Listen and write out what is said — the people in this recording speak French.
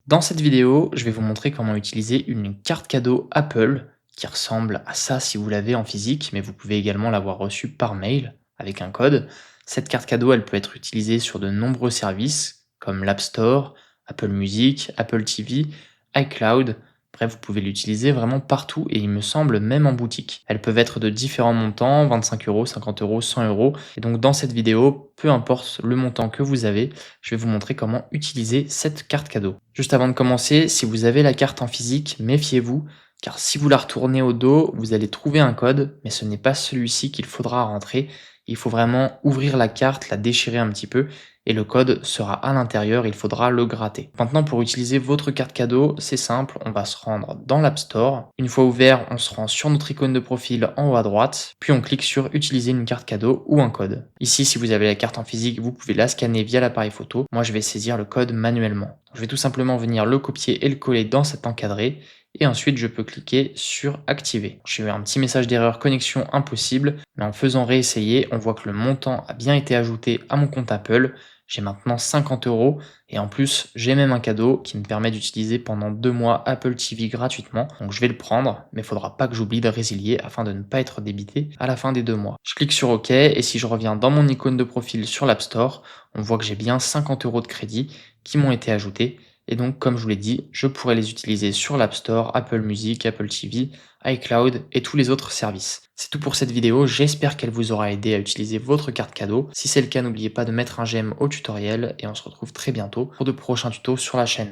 Dans cette vidéo, je vais vous montrer comment utiliser une carte cadeau Apple qui ressemble à ça si vous l'avez en physique, mais vous pouvez également l'avoir reçue par mail avec un code. Cette carte cadeau, elle peut être utilisée sur de nombreux services comme l'App Store, Apple Music, Apple TV, iCloud. Bref, vous pouvez l'utiliser vraiment partout et il me semble même en boutique. Elles peuvent être de différents montants, 25 euros, 50 euros, 100 euros. Et donc dans cette vidéo, peu importe le montant que vous avez, je vais vous montrer comment utiliser cette carte cadeau. Juste avant de commencer, si vous avez la carte en physique, méfiez-vous, car si vous la retournez au dos, vous allez trouver un code, mais ce n'est pas celui-ci qu'il faudra rentrer. Il faut vraiment ouvrir la carte, la déchirer un petit peu, et le code sera à l'intérieur, il faudra le gratter. Maintenant, pour utiliser votre carte cadeau, c'est simple, on va se rendre dans l'App Store. Une fois ouvert, on se rend sur notre icône de profil en haut à droite, puis on clique sur utiliser une carte cadeau ou un code. Ici, si vous avez la carte en physique, vous pouvez la scanner via l'appareil photo. Moi, je vais saisir le code manuellement. Je vais tout simplement venir le copier et le coller dans cet encadré. Et ensuite, je peux cliquer sur activer. J'ai eu un petit message d'erreur connexion impossible, mais en faisant réessayer, on voit que le montant a bien été ajouté à mon compte Apple. J'ai maintenant 50 euros et en plus, j'ai même un cadeau qui me permet d'utiliser pendant 2 mois Apple TV gratuitement. Donc je vais le prendre, mais il faudra pas que j'oublie de résilier afin de ne pas être débité à la fin des 2 mois. Je clique sur OK et si je reviens dans mon icône de profil sur l'App Store, on voit que j'ai bien 50 euros de crédit qui m'ont été ajoutés. Et donc, comme je vous l'ai dit, je pourrais les utiliser sur l'App Store, Apple Music, Apple TV, iCloud et tous les autres services. C'est tout pour cette vidéo, j'espère qu'elle vous aura aidé à utiliser votre carte cadeau. Si c'est le cas, n'oubliez pas de mettre un j'aime au tutoriel et on se retrouve très bientôt pour de prochains tutos sur la chaîne.